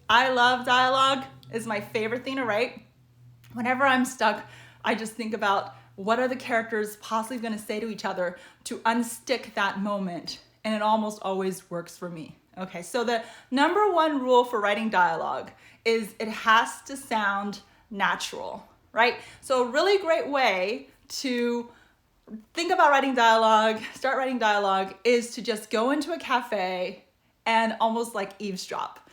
I love dialogue. It's my favorite thing to write. Whenever I'm stuck, I just think about what are the characters possibly going to say to each other to unstick that moment. And it almost always works for me. Okay, so the number one rule for writing dialogue is it has to sound natural, right? So a really great way to think about writing dialogue, start writing dialogue, is to just go into a cafe and almost like eavesdrop.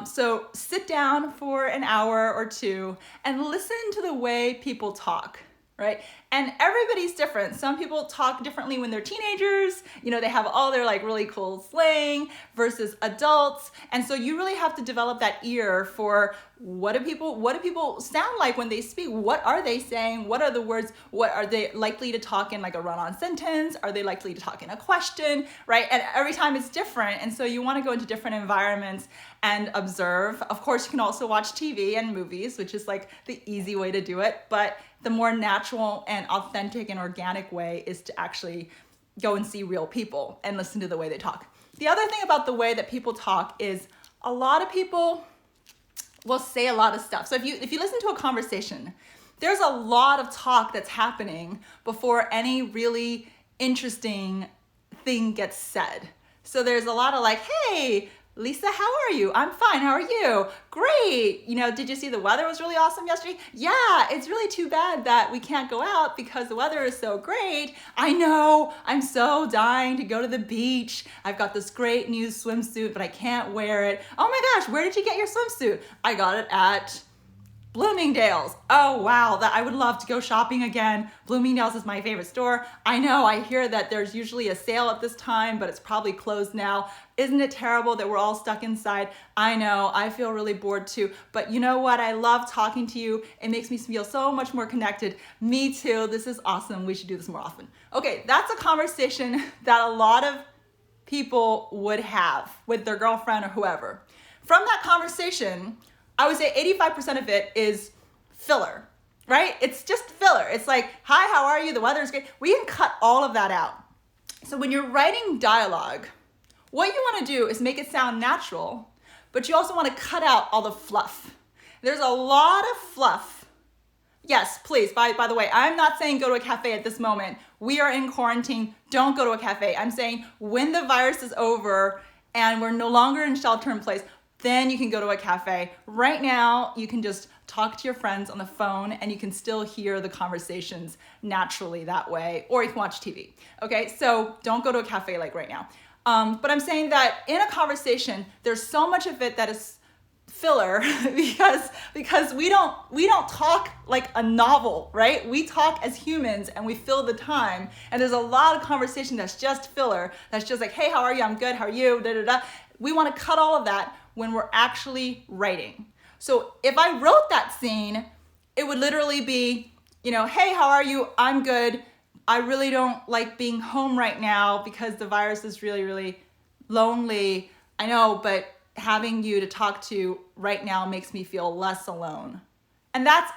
So sit down for an hour or two and listen to the way people talk, right? And everybody's different. Some people talk differently when they're teenagers. You know, they have all their like really cool slang versus adults. And so you really have to develop that ear for what do people sound like when they speak? What are they saying? What are the words? What are they likely to talk in, like a run-on sentence? Are they likely to talk in a question, right? And every time it's different. And so you want to go into different environments and observe. Of course, you can also watch TV and movies, which is like the easy way to do it. But the more natural and authentic and organic way is to actually go and see real people and listen to the way they talk. The other thing about the way that people talk is a lot of people will say a lot of stuff. So if you listen to a conversation, there's a lot of talk that's happening before any really interesting thing gets said. So there's a lot of like, hey, Lisa, how are you? I'm fine. How are you? Great. You know, did you see the weather was really awesome yesterday? Yeah, it's really too bad that we can't go out because the weather is so great. I know. I'm so dying to go to the beach. I've got this great new swimsuit, but I can't wear it. Oh my gosh, where did you get your swimsuit? I got it at Bloomingdale's. Oh wow, that I would love to go shopping again. Bloomingdale's is my favorite store. I know, I hear that there's usually a sale at this time, but it's probably closed now. Isn't it terrible that we're all stuck inside? I know, I feel really bored too, but you know what? I love talking to you. It makes me feel so much more connected. Me too, this is awesome. We should do this more often. Okay, that's a conversation that a lot of people would have with their girlfriend or whoever. From that conversation, I would say 85% of it is filler, right? It's just filler. It's like, hi, how are you? The weather is great. We can cut all of that out. So when you're writing dialogue, what you want to do is make it sound natural, but you also want to cut out all the fluff. There's a lot of fluff. Yes, please, by the way, I'm not saying go to a cafe at this moment. We are in quarantine. Don't go to a cafe. I'm saying when the virus is over and we're no longer in shelter in place, then you can go to a cafe. Right now, you can just talk to your friends on the phone and you can still hear the conversations naturally that way, or you can watch TV. Okay, so don't go to a cafe like right now. But I'm saying that in a conversation, there's so much of it that is filler because we don't talk like a novel, right? We talk as humans and we fill the time. And there's a lot of conversation that's just filler. That's just like, hey, how are you? I'm good. How are you? Da, da, da. We want to cut all of that when we're actually writing. So if I wrote that scene, it would literally be, you know, hey, how are you? I'm good. I really don't like being home right now because the virus is really, really lonely. I know, but having you to talk to right now makes me feel less alone. And that's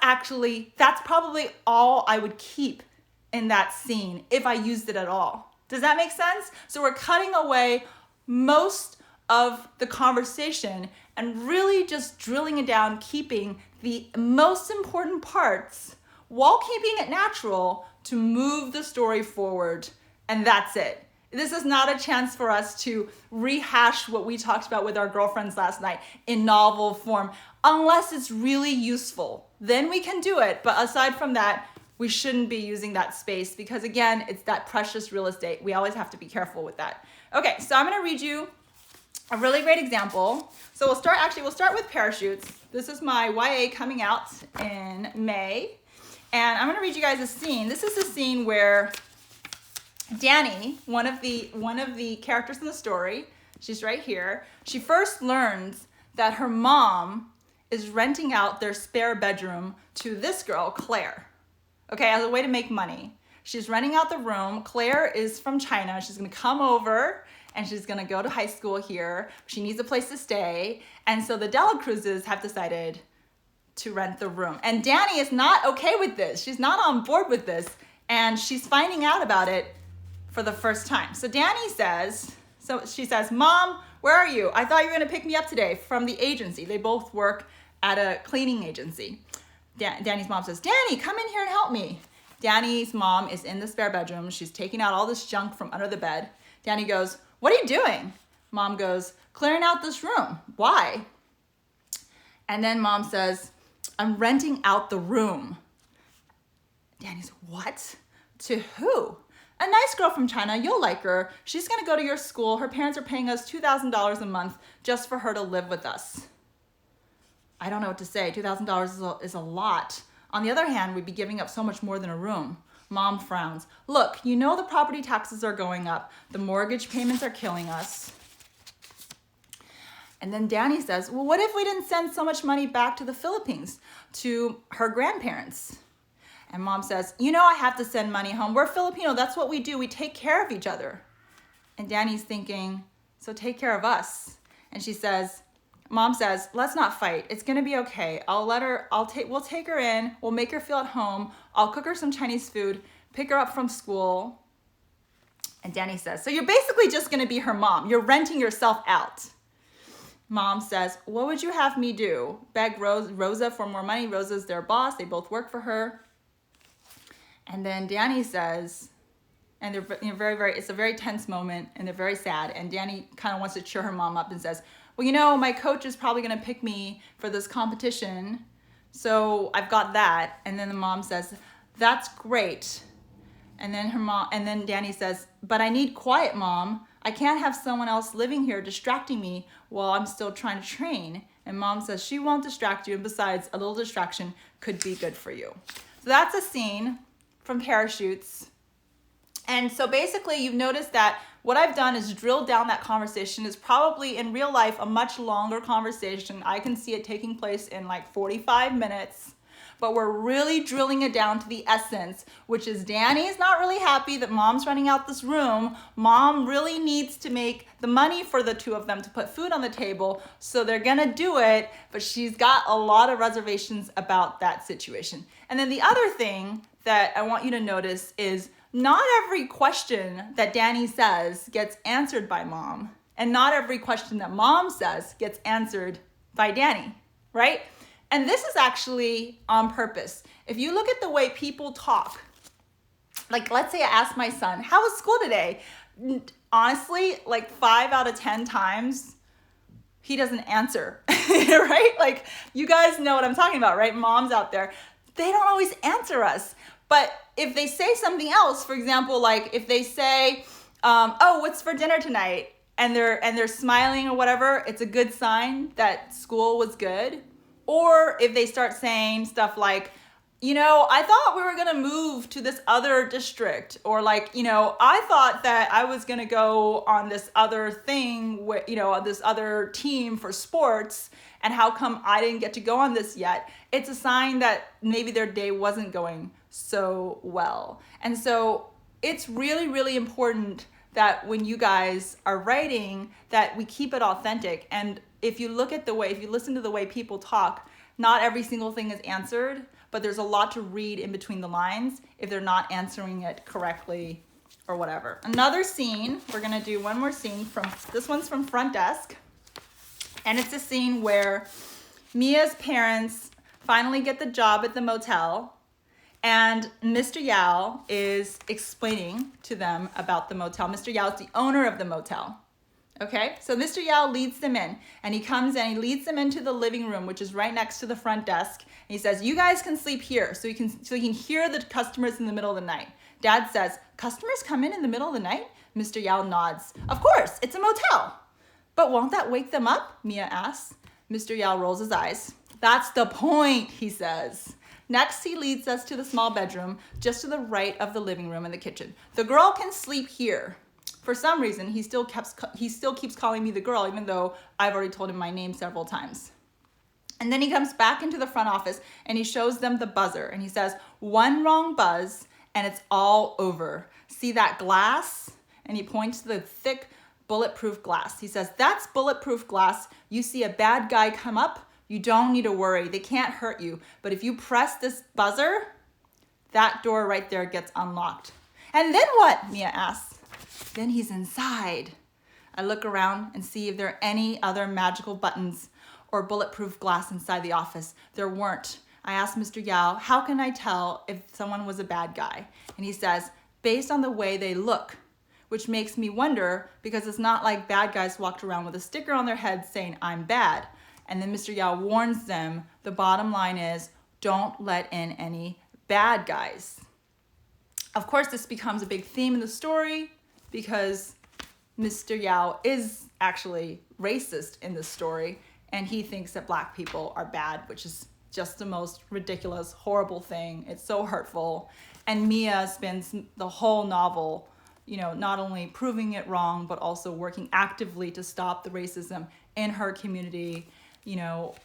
probably all I would keep in that scene if I used it at all. Does that make sense? So we're cutting away most of the conversation and really just drilling it down, keeping the most important parts while keeping it natural to move the story forward. And that's it. This is not a chance for us to rehash what we talked about with our girlfriends last night in novel form, unless it's really useful. Then we can do it. But aside from that, we shouldn't be using that space because again, it's that precious real estate. We always have to be careful with that. Okay, so I'm gonna read you a really great example. So we'll start with parachutes. This is my YA coming out in May. And I'm gonna read you guys a scene. This is a scene where Danny, one of the characters in the story, she's right here. She first learns that her mom is renting out their spare bedroom to this girl, Claire. Okay, as a way to make money. She's renting out the room. Claire is from China. She's gonna come over and she's gonna go to high school here. She needs a place to stay. And so the Dela Cruzes have decided to rent the room. And Danny is not okay with this. She's not on board with this. And she's finding out about it for the first time. So she says, Mom, where are you? I thought you were gonna pick me up today from the agency. They both work at a cleaning agency. Danny's mom says, Danny, come in here and help me. Danny's mom is in the spare bedroom. She's taking out all this junk from under the bed. Danny goes, what are you doing? Mom goes, clearing out this room. Why? And then mom says, I'm renting out the room. Danny's, what? To who? A nice girl from China, you'll like her. She's gonna go to your school. Her parents are paying us $2,000 a month just for her to live with us. I don't know what to say. $2,000 is a lot. On the other hand, we'd be giving up so much more than a room. Mom frowns. Look, you know the property taxes are going up. The mortgage payments are killing us. And then Danny says, well, what if we didn't send so much money back to the Philippines to her grandparents? And mom says, you know I have to send money home. We're Filipino, that's what we do. We take care of each other. And Danny's thinking, so take care of us. And mom says, let's not fight. It's gonna be okay. We'll take her in, we'll make her feel at home. I'll cook her some Chinese food, pick her up from school. And Danny says, so you're basically just gonna be her mom. You're renting yourself out. Mom says, what would you have me do? Beg Rosa for more money. Rosa's their boss. They both work for her. And then Danny says, and they're it's a very tense moment and they're very sad. And Danny kind of wants to cheer her mom up and says, well, you know, my coach is probably going to pick me for this competition. So I've got that. And then the mom says, that's great. And then Danny says, but I need quiet, Mom. I can't have someone else living here distracting me while I'm still trying to train. And mom says she won't distract you. And besides, a little distraction could be good for you. So that's a scene from Parachutes. And so basically you've noticed that what I've done is drilled down that conversation. Is probably in real life a much longer conversation. I can see it taking place in like 45 minutes, but we're really drilling it down to the essence, which is Danny's not really happy that mom's running out this room. Mom really needs to make the money for the two of them to put food on the table. So they're gonna do it, but she's got a lot of reservations about that situation. And then the other thing that I want you to notice is not every question that Danny says gets answered by mom, and not every question that mom says gets answered by Danny, right? And this is actually on purpose. If you look at the way people talk, like let's say I asked my son, how was school today? Honestly, like 5 out of 10 times, he doesn't answer, right? Like you guys know what I'm talking about, right? Moms out there, they don't always answer us. But if they say something else, for example, like if they say, oh, what's for dinner tonight? And they're smiling or whatever, it's a good sign that school was good. Or if they start saying stuff like, you know, I thought we were gonna move to this other district, or like, you know, I thought that I was gonna go on this other thing with, you know, this other team for sports, and how come I didn't get to go on this yet? It's a sign that maybe their day wasn't going so well. And so it's really, really important that when you guys are writing, that we keep it authentic. And if you listen to the way people talk, not every single thing is answered, but there's a lot to read in between the lines if they're not answering it correctly or whatever. Another scene, we're gonna do one more scene this one's from Front Desk. And it's a scene where Mia's parents finally get the job at the motel, and Mr. Yao is explaining to them about the motel. Mr. Yao is the owner of the motel. Okay, so Mr. Yao leads them in, and he comes in, he leads them into the living room, which is right next to the front desk. And he says, you guys can sleep here, so you can hear the customers in the middle of the night. Dad says, customers come in the middle of the night? Mr. Yao nods. Of course, it's a motel. But won't that wake them up? Mia asks. Mr. Yao rolls his eyes. That's the point, he says. Next, he leads us to the small bedroom, just to the right of the living room and the kitchen. The girl can sleep here. For some reason, he still keeps calling me the girl, even though I've already told him my name several times. And then he comes back into the front office and he shows them the buzzer. And he says, one wrong buzz and it's all over. See that glass? And he points to the thick bulletproof glass. He says, that's bulletproof glass. You see a bad guy come up, you don't need to worry. They can't hurt you. But if you press this buzzer, that door right there gets unlocked. And then what? Mia asks. Then he's inside. I look around and see if there are any other magical buttons or bulletproof glass inside the office. There weren't. I asked Mr. Yao, how can I tell if someone was a bad guy? And he says, based on the way they look, which makes me wonder because it's not like bad guys walked around with a sticker on their head saying, I'm bad. And then Mr. Yao warns them, the bottom line is, don't let in any bad guys. Of course, this becomes a big theme in the story because Mr. Yao is actually racist in this story, and he thinks that black people are bad, which is just the most ridiculous, horrible thing. It's so hurtful. And Mia spends the whole novel, not only proving it wrong, but also working actively to stop the racism in her community,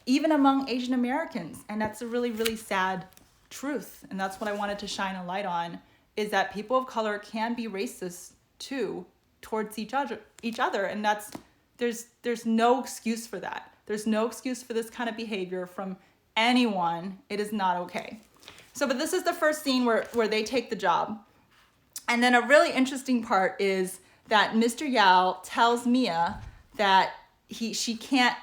even among Asian Americans. And that's a really, really sad truth. And that's what I wanted to shine a light on, is that people of color can be racist too towards each other. And there's no excuse for that. There's no excuse for this kind of behavior from anyone. It is not okay. But this is the first scene where they take the job. And then a really interesting part is that Mr. Yao tells Mia that she can't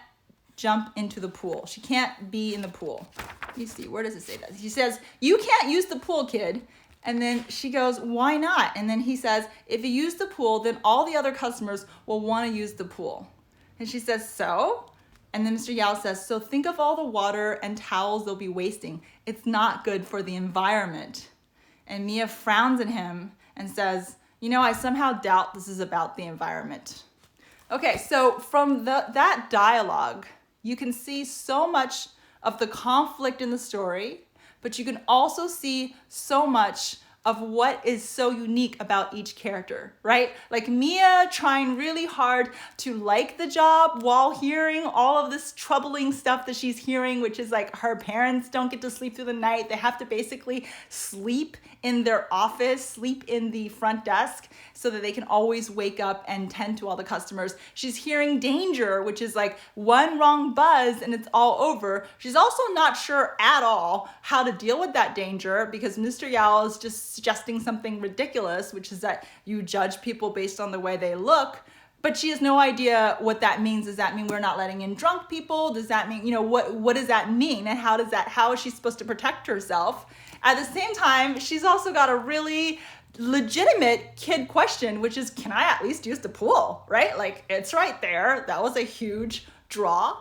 jump into the pool. She can't be in the pool. Let me see, where does it say that? He says, you can't use the pool, kid. And then she goes, why not? And then he says, if you use the pool, then all the other customers will want to use the pool. And she says, so? And then Mr. Yao says, so think of all the water and towels they'll be wasting. It's not good for the environment. And Mia frowns at him and says, I somehow doubt this is about the environment. Okay, so from that dialogue, you can see so much of the conflict in the story, but you can also see so much of what is so unique about each character, right? Like Mia trying really hard to like the job while hearing all of this troubling stuff that she's hearing, which is like her parents don't get to sleep through the night. They have to basically sleep in their office, sleep in the front desk so that they can always wake up and tend to all the customers. She's hearing danger, which is like one wrong buzz and it's all over. She's also not sure at all how to deal with that danger because Mr. Yao is just suggesting something ridiculous, which is that you judge people based on the way they look, but she has no idea what that means. Does that mean we're not letting in drunk people? Does that mean, what does that mean? And how is she supposed to protect herself? At the same time, she's also got a really legitimate kid question, which is, can I at least use the pool, right? Like, it's right there. That was a huge draw.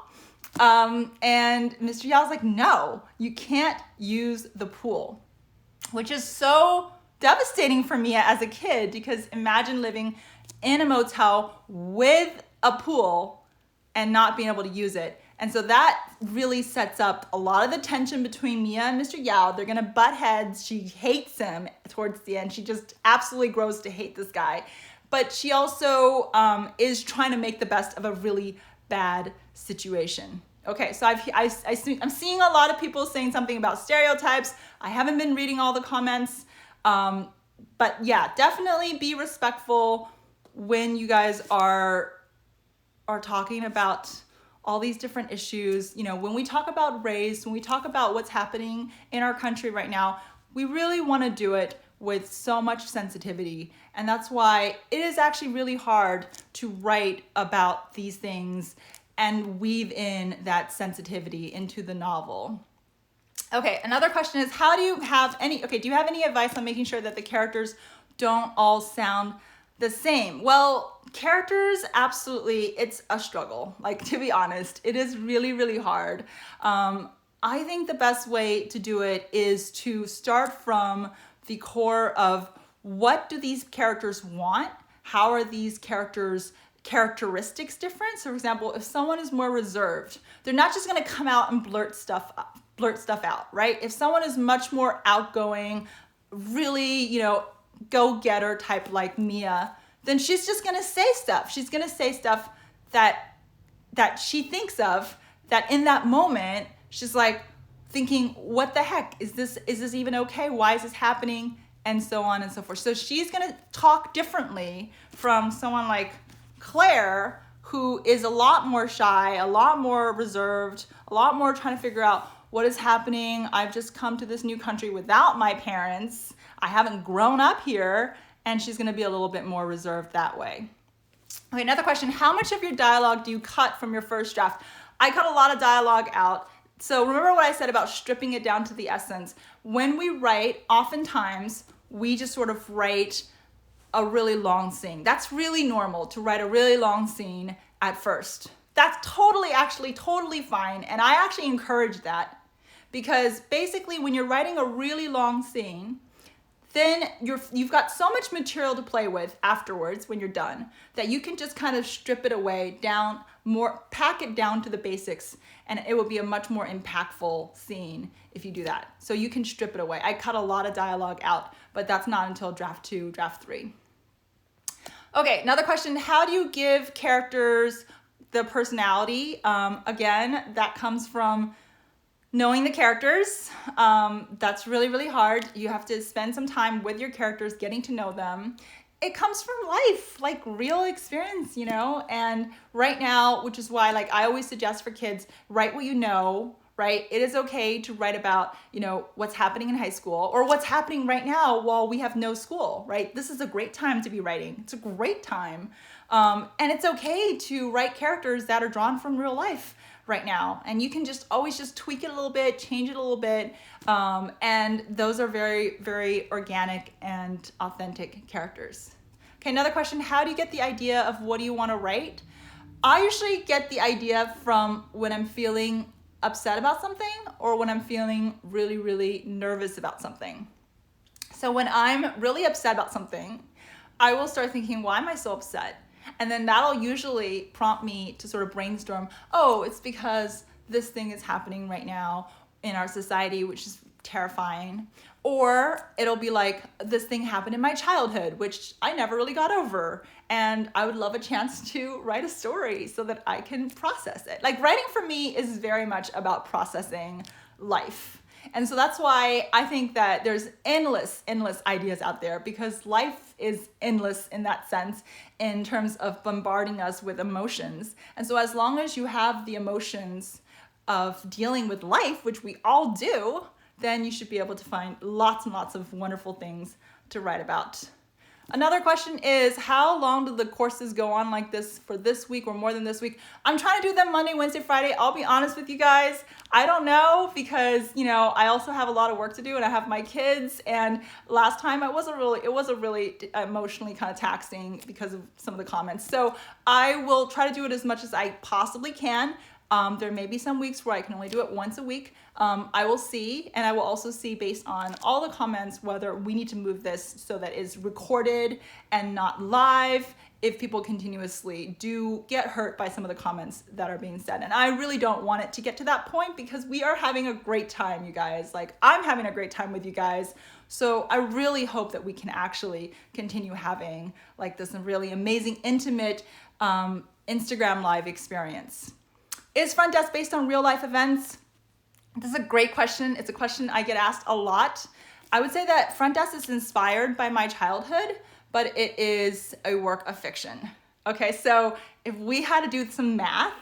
And Mr. Yao's like, no, you can't use the pool, which is so devastating for me as a kid, because imagine living in a motel with a pool and not being able to use it. And so that really sets up a lot of the tension between Mia and Mr. Yao. They're gonna butt heads. She hates him towards the end. She just absolutely grows to hate this guy. But she also is trying to make the best of a really bad situation. Okay, so I'm seeing a lot of people saying something about stereotypes. I haven't been reading all the comments. But yeah, definitely be respectful when you guys are talking about all these different issues. When we talk about race, when we talk about what's happening in our country right now, we really want to do it with so much sensitivity. And that's why it is actually really hard to write about these things and weave in that sensitivity into the novel. Okay, another question is, do you have any advice on making sure that the characters don't all sound the same? Well, characters, absolutely, it's a struggle. Like, to be honest, it is really, really hard. I think the best way to do it is to start from the core of, what do these characters want? How are these characteristics different? So for example, if someone is more reserved, they're not just gonna come out and blurt stuff out, right? If someone is much more outgoing, really, go-getter type like Mia, then she's just gonna say stuff. She's gonna say stuff that she thinks of, that in that moment, she's like thinking, what the heck? Is this even okay? Why is this happening? And so on and so forth. So she's gonna talk differently from someone like Claire, who is a lot more shy, a lot more reserved, a lot more trying to figure out what is happening. I've just come to this new country without my parents. I haven't grown up here, and she's gonna be a little bit more reserved that way. Okay, another question. How much of your dialogue do you cut from your first draft? I cut a lot of dialogue out. So remember what I said about stripping it down to the essence. When we write, oftentimes we just sort of write a really long scene. That's really normal to write a really long scene at first. That's totally fine. And I actually encourage that, because basically when you're writing a really long scene, then you've got so much material to play with afterwards when you're done that you can just kind of strip it away down more, pack it down to the basics, and it will be a much more impactful scene if you do that. So you can strip it away. I cut a lot of dialogue out, but that's not until draft 2, draft 3. Okay, another question. How do you give characters the personality? Again, that comes from knowing the characters. That's really hard. You have to spend some time with your characters, getting to know them. It comes from life, like real experience, you know? And right now, which is why like I always suggest for kids, write what you know, right? It is okay to write about, you know, what's happening in high school or what's happening right now while we have no school, right? This is a great time to be writing. It's a great time. And it's okay to write characters that are drawn from real life right now. And you can just always just tweak it a little bit, change it a little bit. And those are very organic and authentic characters. Okay, another question. How do you get the idea of what do you want to write? I usually get the idea from when I'm feeling upset about something or when I'm feeling really nervous about something. So when I'm really upset about something, I will start thinking, why am I so upset? And then that'll usually prompt me to sort of brainstorm, oh, it's because this thing is happening right now in our society, which is terrifying. Or it'll be like, this thing happened in my childhood, which I never really got over. And I would love a chance to write a story so that I can process it. Like writing for me is very much about processing life. And so that's why I think that there's endless ideas out there, because life is endless in that sense in terms of bombarding us with emotions. And so as long as you have the emotions of dealing with life, which we all do, then you should be able to find lots and lots of wonderful things to write about. Another question is, how long do the courses go on like this for this week or more than this week? I'm trying to do them Monday, Wednesday, Friday. I'll be honest with you guys. I don't know, because, you know, I also have a lot of work to do and I have my kids. And last time it was a really emotionally kind of taxing because of some of the comments. So I will try to do it as much as I possibly can. There may be some weeks where I can only do it once a week. I will see, and I will also see based on all the comments whether we need to move this so that it's recorded and not live if people continuously do get hurt by some of the comments that are being said. And I really don't want it to get to that point, because we are having a great time, you guys. Like, I'm having a great time with you guys. So I really hope that we can actually continue having like this really amazing, intimate Instagram live experience. Is Front Desk based on real life events? This is a great question. It's a question I get asked a lot. I would say that Front Desk is inspired by my childhood, but it is a work of fiction. Okay, so if we had to do some math,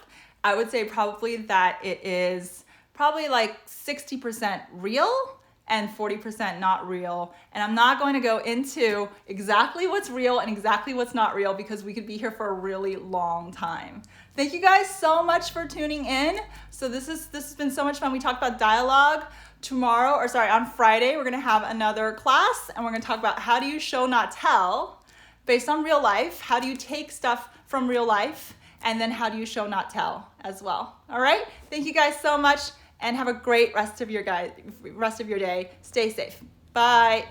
I would say probably that it is probably like 60% real and 40% not real. And I'm not going to go into exactly what's real and exactly what's not real, because we could be here for a really long time. Thank you guys so much for tuning in. So this has been so much fun. We talked about dialogue. On Friday, we're gonna have another class, and we're gonna talk about how do you show not tell based on real life. How do you take stuff from real life, and then how do you show not tell as well. All right, thank you guys so much, and have a great rest of your day. Stay safe. Bye.